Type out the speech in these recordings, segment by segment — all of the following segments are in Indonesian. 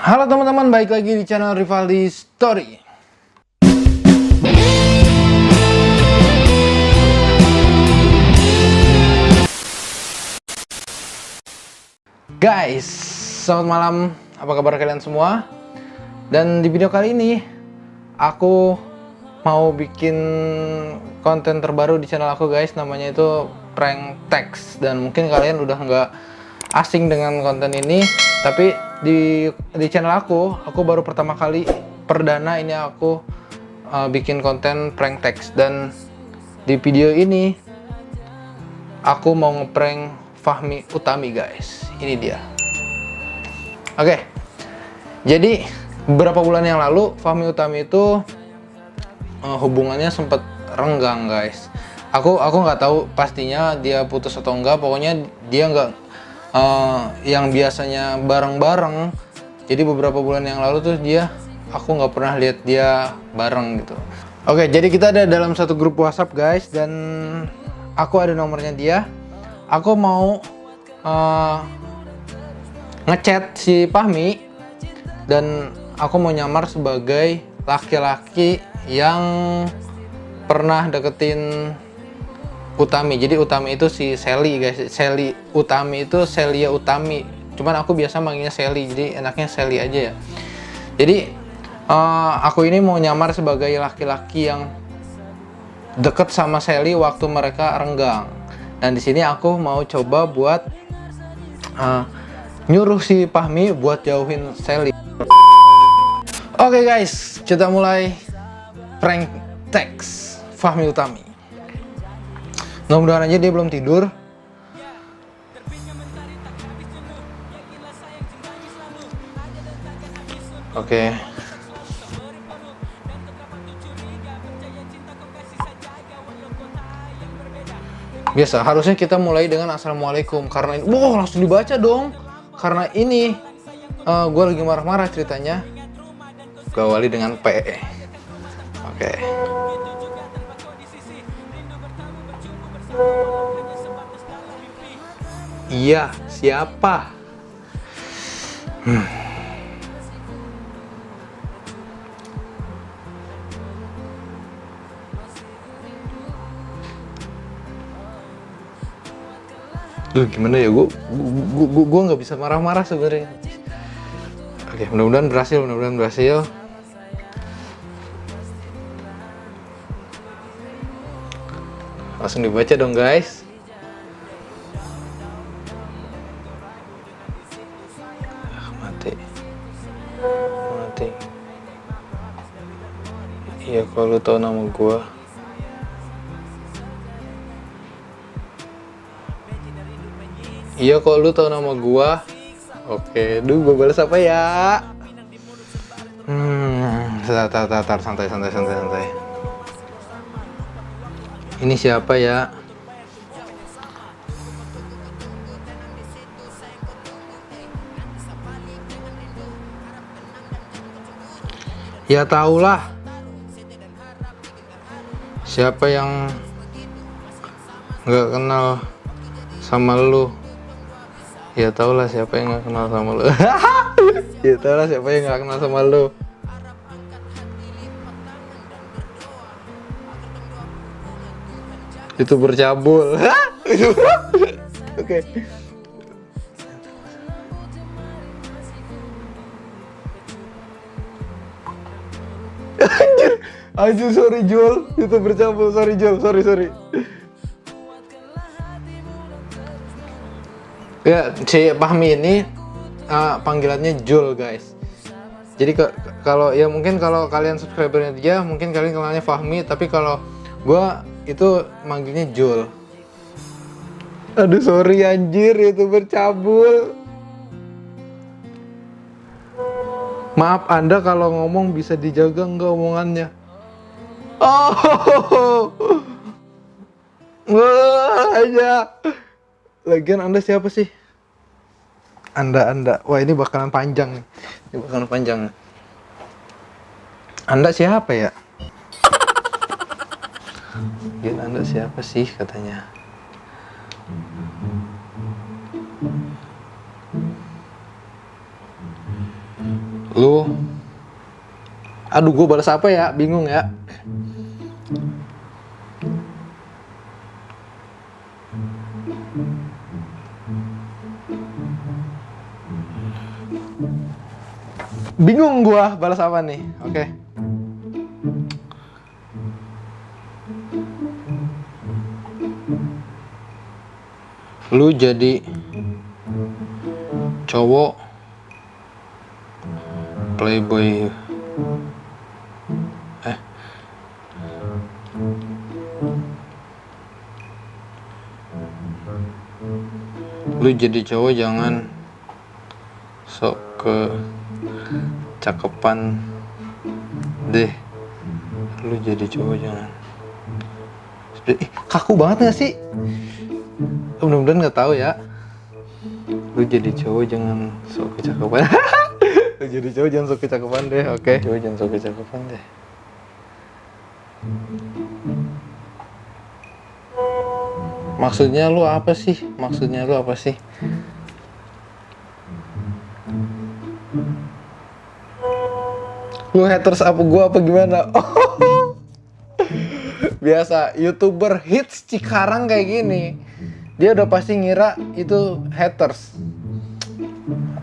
Halo teman-teman, balik lagi di channel Rivaldi Story. Guys, selamat malam. Apa kabar kalian semua? Dan di video kali ini aku mau bikin konten terbaru di channel aku guys. Namanya itu prank text. Dan mungkin kalian udah nggak asing dengan konten ini, tapi di channel aku baru pertama kali perdana ini aku bikin konten prank text. Dan di video ini aku mau ngeprank Fahmi Utami guys. Ini dia. Oke. Jadi beberapa bulan yang lalu Fahmi Utami itu hubungannya sempat renggang guys. Aku nggak tahu pastinya dia putus atau enggak. Pokoknya dia nggak yang biasanya bareng-bareng. Jadi beberapa bulan yang lalu tuh aku nggak pernah lihat dia bareng gitu. Oke, jadi kita ada dalam satu grup WhatsApp guys, dan aku ada nomornya dia. Aku mau ngechat si Fahmi, dan aku mau nyamar sebagai laki-laki yang pernah deketin Utami. Jadi Utami itu si Sally guys. Sally Utami itu Celia Utami. Cuman aku biasa manggilnya Sally, jadi enaknya Sally aja ya. Jadi aku ini mau nyamar sebagai laki-laki yang deket sama Sally waktu mereka renggang. Dan di sini aku mau coba buat nyuruh si Fahmi buat jauhin Sally. Oke guys, kita mulai prank text Fahmi Utami. Mudah-mudahan aja dia belum tidur. Oke. Biasa, harusnya kita mulai dengan Assalamualaikum. Karena ini, wow, langsung dibaca dong. Karena ini gue lagi marah-marah ceritanya. Gue awali dengan P. Oke. Iya, siapa? Duh, gimana ya, gue nggak bisa marah-marah sebenarnya. Oke, mudah-mudahan berhasil. Langsung dibaca dong guys. Mati. Iya, kalau lu tahu nama gua. Iya, kalau lu tahu nama gua. Oke, gue balas apa ya? Santai. Ini siapa ya? Ya tahulah. Siapa yang nggak kenal sama lu? Ya tahulah siapa yang nggak kenal sama lu. Ya tahulah siapa yang nggak kenal sama lu. Itu bercabul. Oke. Anjir, sorry Jul, itu bercabul, sorry Jul, sorry. Ya, si Fahmi ini panggilannya Jul guys. Jadi kalau ya mungkin kalau kalian subscribernya dia, mungkin kalian kenalnya Fahmi, tapi kalau gua itu manggilnya Jul. Aduh, sorry anjir, itu bercabul. Maaf, Anda kalau ngomong bisa dijaga nggak omongannya? Oh, wah aja. Lagian Anda siapa sih? Anda. Wah, ini bakalan panjang. Anda siapa ya? Lagian Anda siapa sih katanya? Lu, aduh gue balas apa ya, bingung ya. Bingung gue balas apa nih. Oke. Lu jadi cowok playboy. Lu jadi cowok jangan sok ke cakepan deh. Lu jadi cowok jangan. Kaku banget gak sih? Mudah-mudahan gak tahu ya. Lu jadi cowok jangan sok kecakepan. Lu jadi cowok jangan sok kecakepan deh. Oke. Cowok jangan sok kecakepan deh. Maksudnya lu apa sih? Lu haters apa gua apa gimana? Biasa YouTuber hits Cikarang kayak gini. Dia udah pasti ngira itu haters.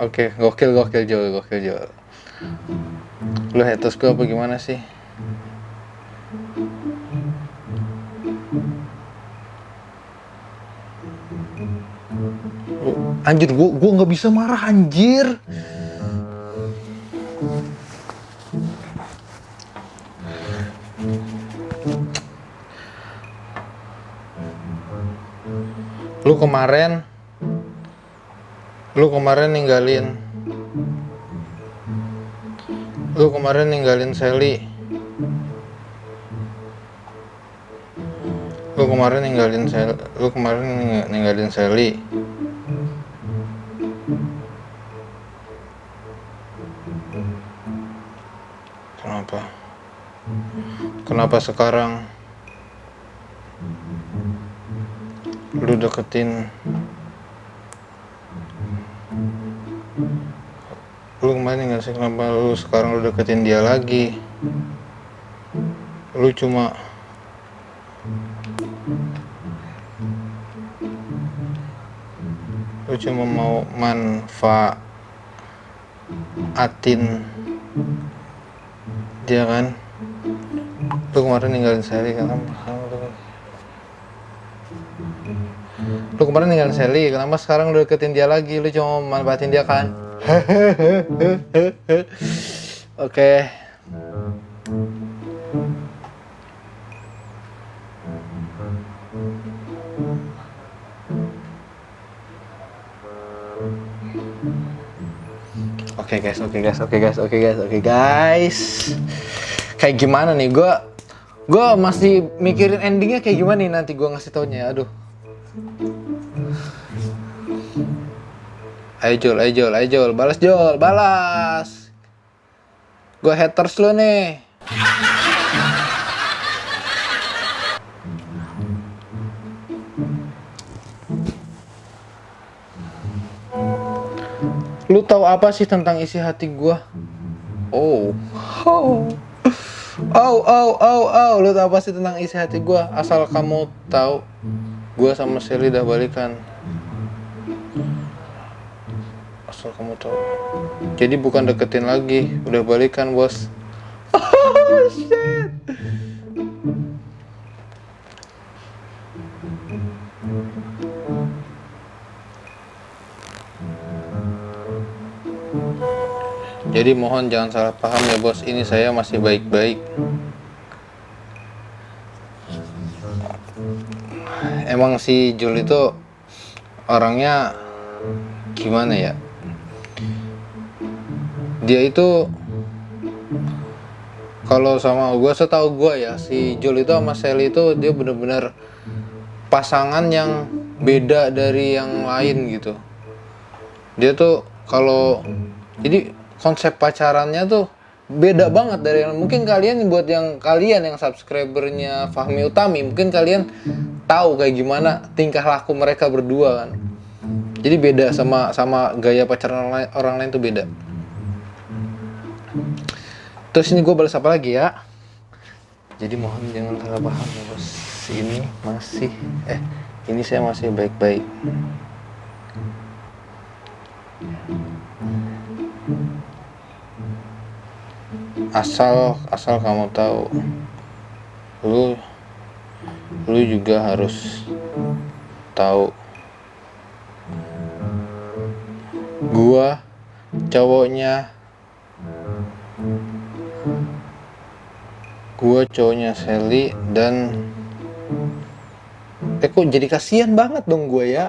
Oke, gokil Jol. Lu haters gua apa gimana sih? Anjir, gua nggak bisa marah anjir. Lu kemarin ninggalin Sally. Lu kemarin ninggalin Sally. Kenapa sekarang lu deketin? Lu kemarin nggak sih, kenapa lu sekarang lu deketin dia lagi? Lu cuma mau manfaatin dia kan? Lu kemarin ninggalin Sally kenapa sekarang lu deketin dia lagi? Lu cuma mau manfaatin dia kan? Oke. Oke guys. Kayak gimana nih? Gue masih mikirin endingnya kayak gimana nih nanti gue ngasih taunya. Aduh. Ayo Jol, balas. Gue haters lu nih. Lu tahu apa sih tentang isi hati gue? Oh. Lu tahu apa sih tentang isi hati gue? Asal kamu tahu, gue sama Sally udah balikan. Asal kamu tahu. Jadi bukan deketin lagi, udah balikan bos. Oh shit. Jadi mohon jangan salah paham ya bos, ini saya masih baik-baik. Emang si Jul itu orangnya gimana ya? Dia itu kalau sama gue, setahu gue ya, si Jul itu sama Sally itu dia bener-bener pasangan yang beda dari yang lain gitu. Dia tuh kalau jadi konsep pacarannya tuh beda banget dari yang mungkin kalian, buat yang kalian yang subscribernya Fahmi Utami, mungkin kalian tahu kayak gimana tingkah laku mereka berdua kan. Jadi beda sama gaya pacaran orang lain tuh beda. Terus ini gue balas apa lagi ya? Jadi mohon jangan salah paham ya bos. Ini saya masih baik-baik. Asal kamu tahu, lu juga harus tahu, gua cowoknya Sally dan kok jadi kasihan banget dong gue ya.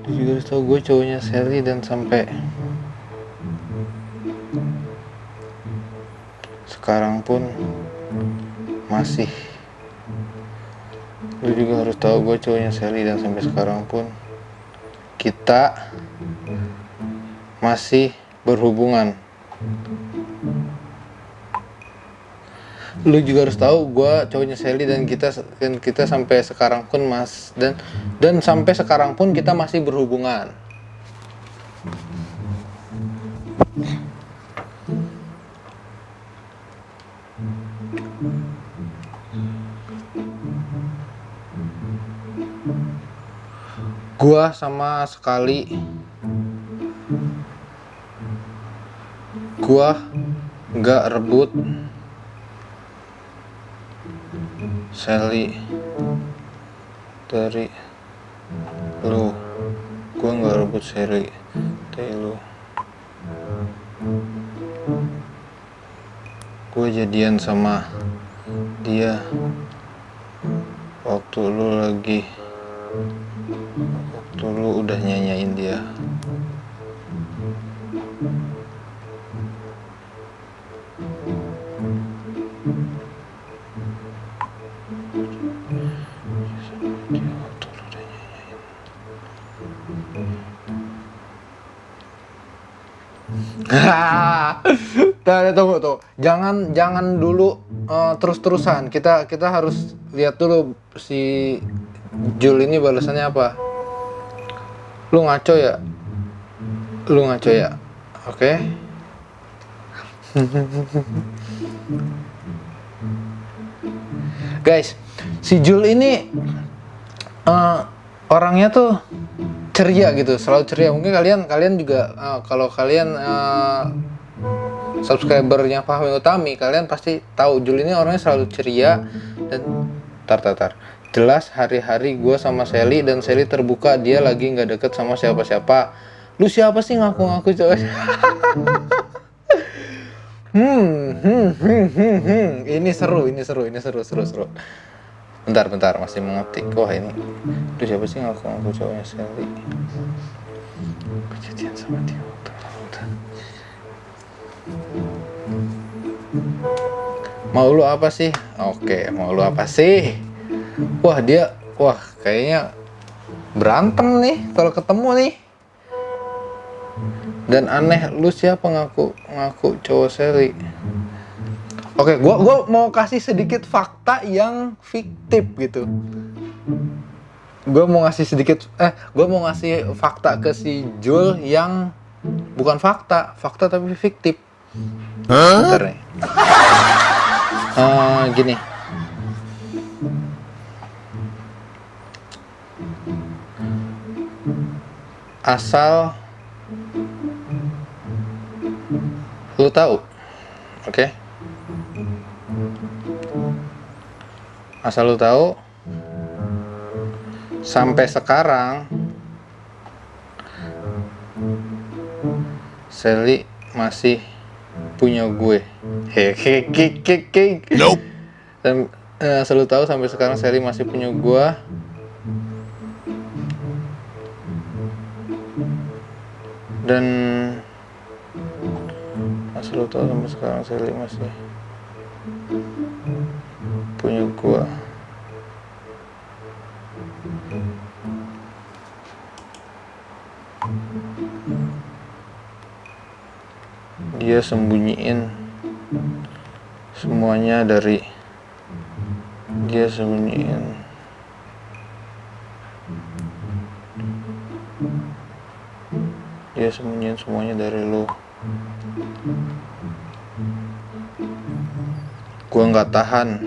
Lu juga harus tahu gue cowoknya Sally dan sampai sekarang pun masih. Lu juga harus tahu gue cowoknya Sally dan sampai sekarang pun kita masih berhubungan. Lu juga harus tahu gue cowoknya Sally dan kita sampai sekarang pun dan sampai sekarang pun kita masih berhubungan. Gua sama sekali nggak rebut Sally dari lu. Gua nggak rebut Sally dari lu. Gue jadian sama dia waktu lu udah nyanyain dia. Tunggu tuh. Jangan dulu terus-terusan. Kita harus lihat dulu si Jul ini balasannya apa. Lu ngaco ya? Oke. Guys, si Jul ini orangnya tuh ceria gitu, selalu ceria. Mungkin kalian juga kalau kalian subscribernya Fahmi Utami, kalian pasti tahu Jul ini orangnya selalu ceria dan tar. Jelas hari-hari gue sama Sally dan Sally terbuka dia lagi nggak deket sama siapa-siapa. Lu siapa sih ngaku-ngaku cowok? Ini seru. Bentar, masih mengetik. Wah ini, lu siapa sih ngaku-ngaku cowoknya Sally? Kejadian sama dia. Mau lu apa sih? Oke, mau lu apa sih? Wah kayaknya berantem nih kalau ketemu nih. Dan aneh, lu siapa ngaku cowok Sally? Oke, gua mau kasih sedikit fakta yang fiktif gitu. Gua mau ngasih fakta ke si Jul yang bukan fakta tapi fiktif. Bentar nih. Gini. Asal lu tahu, oke? Asal lu tahu, sampai sekarang Sally masih punya gue. Nope. Dan asal lu tahu sampai sekarang Sally masih punya gue. Dan asal lu tahu sampai sekarang Sally masih punya gua. Dia sembunyiin semuanya dari lu. Gue nggak tahan.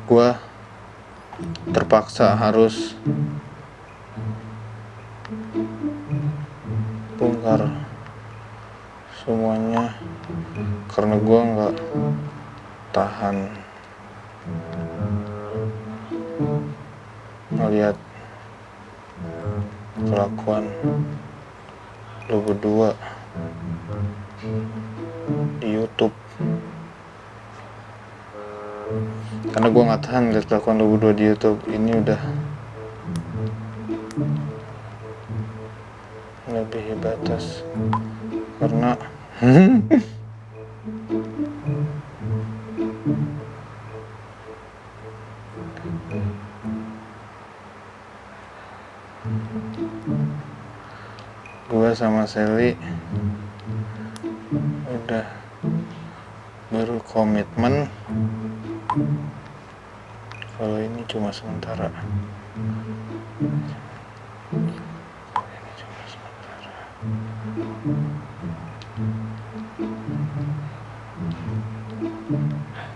Gue terpaksa harus bongkar semuanya karena gue nggak tahan ngeliat kelakuan lu berdua di YouTube. Karena gue nggak tahan ngeliat kelakuan lu berdua di YouTube. Ini udah melebihi batas karena gue sama Sally udah baru komitmen kalau ini cuma sementara.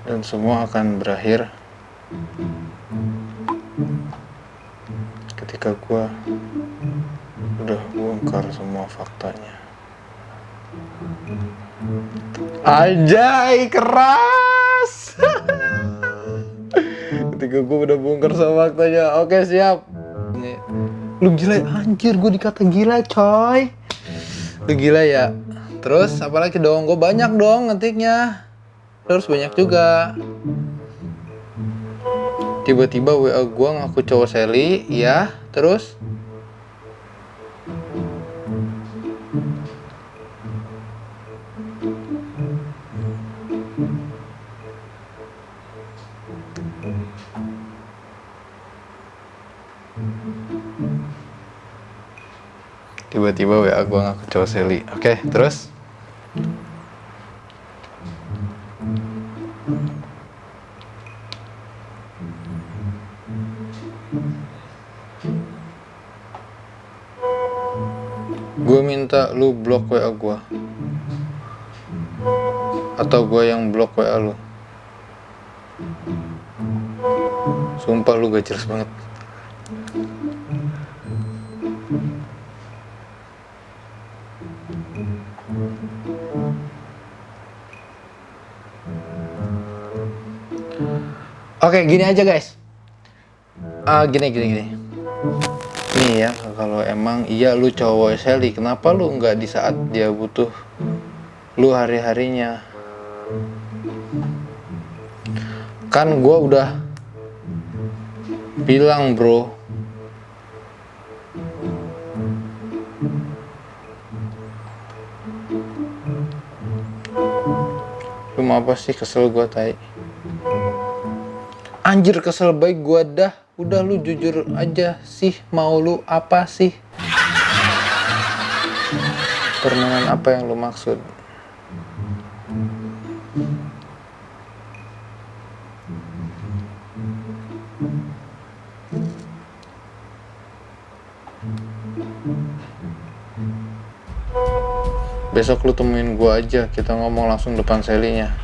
Dan semua akan berakhir ketika gua udah bongkar semua faktanya. Anjay, keras. Ketika gua udah bongkar semua faktanya. Oke, siap. Lu gila, anjir, gua dikata gila, coy. Lu gila ya. Terus apalagi dong? Gua banyak dong ngetiknya. Terus banyak juga. Tiba-tiba WA gue ngaku cowok Sally, ya. Terus tiba-tiba WA gue ngaku cowok Sally. Oke, terus gue minta lu blok WA gue, atau gue yang blok WA lu. Sumpah lu gak jelas banget. Oke, gini aja guys. Gini. Nih ya, kalau emang iya lu cowok Sally, kenapa lu nggak di saat dia butuh lu hari-harinya? Kan gua udah bilang bro, lu mau apa sih? Kesel gua tai. Anjir, kesel baik gua dah. Udah lu jujur aja sih, mau lu apa sih? Permainan apa yang lu maksud? Besok lu temuin gua aja, kita ngomong langsung depan Sally-nya.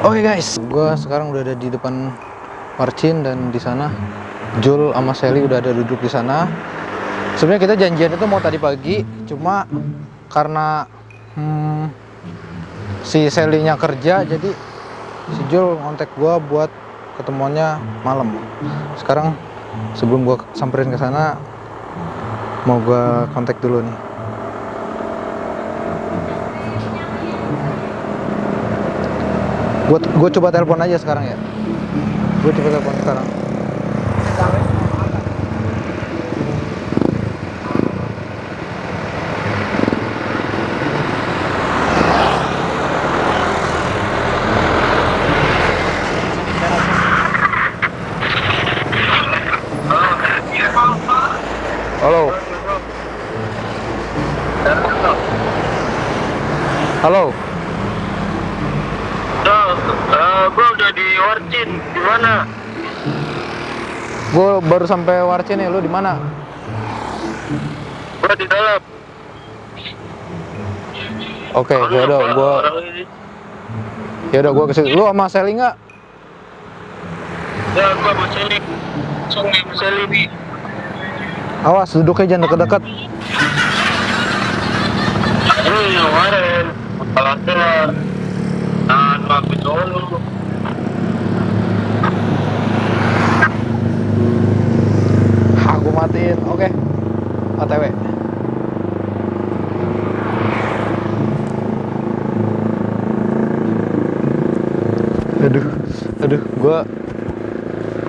Oke guys, gue sekarang udah ada di depan Marcin dan di sana Jul sama Sally udah ada duduk di sana. Sebenarnya kita janjian itu mau tadi pagi, cuma karena si Sally-nya kerja, jadi si Jul ngontek gue buat ketemuannya malam. Sekarang sebelum gue samperin ke sana, mau gue kontak dulu nih. Gue coba telepon aja sekarang ya. Gue coba telepon sekarang. Halo. Halo. Gue udah di Warcin. Di mana? Gue baru sampai Warcin nih. Lu di mana? Gue di dalam. Oke, ya udah gue kesini. Lu sama Sally nggak? Ya, gue sama Sally. Langsung nih, Sally nih. Awas, duduknya jangan deket-deket. Ini yang kemarin. Kalau ada mampir dulu. Aku matiin. Oke. OTW. Aduh, gua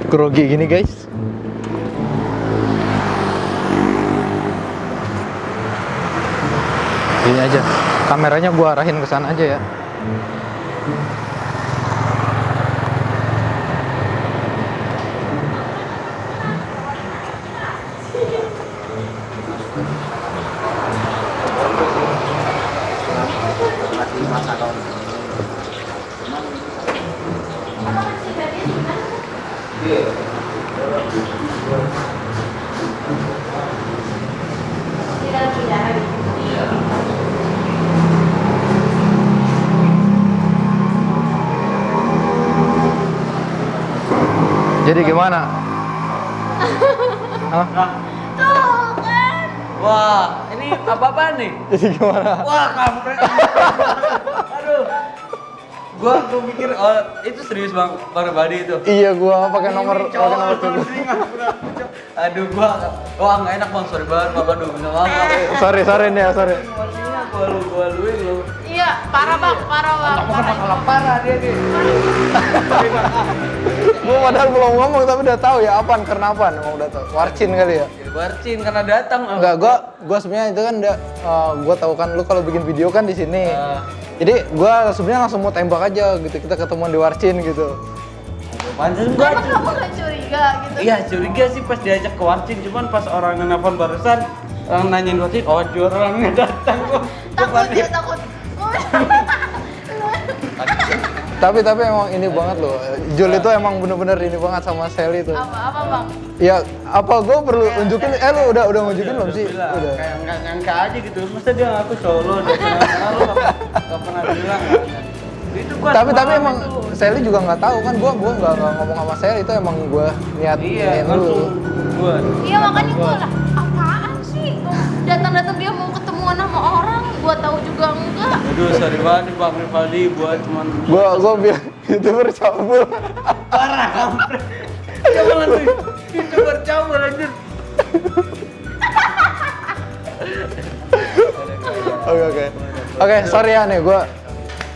grogi gini guys. Ini aja, kameranya gua arahin ke sana aja ya. Jadi gimana? Hah? Tuh kan. Wah, ini apa-apaan nih? Jadi gimana? Wah, kampret. Aduh. Gua pikir itu serius Bang Badi itu. Iya, gua pakai nomor tuh. Aduh, wah enggak enak Bang, sorry banget Bang. Aduh, minta maaf. Sorry nih ya, sorry. Maksudnya gua luin lu. Iya, parah Bang, parah Bang. Kamu kan masalah parah dia nih. Gua padahal belum ngomong tapi udah tahu ya apaan karena apaan, emang udah tahu. Warcin kali ya. Warcin karena datang. Enggak, gua sebenarnya itu kan gua tahu kan lu kalau bikin video kan di sini. Jadi gua sebenarnya langsung mau tembak aja gitu, kita ketemuan di Warcin gitu. Panjang gua. Emang kamu gak curiga gitu? Iya, curiga sih pas diajak ke Warcin, cuman pas orang nelfon barusan nanyain Warcin, oh orangnya datang kok. Takut. Tapi emang ini banget loh. Jul itu emang bener-bener ini banget sama Sally tuh. Apa Bang? Ya, apa gua perlu unjukin? Lu udah ngunjukin belum sih? Bilang, Udah. kayak nggak nyangka aja gitu. Masa dia ngaku solo, dia kenal lu nggak pernah bilang. Itu gua Tapi semalam emang itu. Sally juga nggak tahu kan, gua nggak ngomong sama Sally, itu emang gua niat Iya, niatin dulu. langsung gua. Iya makanya gue lah, apaan sih? Datang-datang dia mau ketemuan sama orang, gue tahu juga enggak. Aduh, sorry banget nih Bang Rivaldi buat cuman Gua bilang YouTuber cabul. parah kampret. Coba lanjut. YouTuber cabul lanjut. Oke, sorry ya nih gua.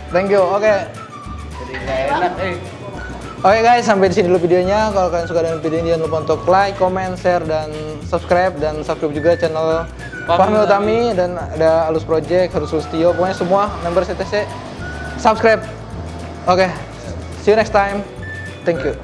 Thank you. Oke. Jadi nggak enak Oke guys, sampai di sini dulu videonya. Kalau kalian suka dengan video ini jangan lupa untuk like, comment, share, dan subscribe juga channel Fahmi Utami dan ada Alus Project, Harus Lustio, pokoknya semua member CTC subscribe. Oke, see you next time. Thank you.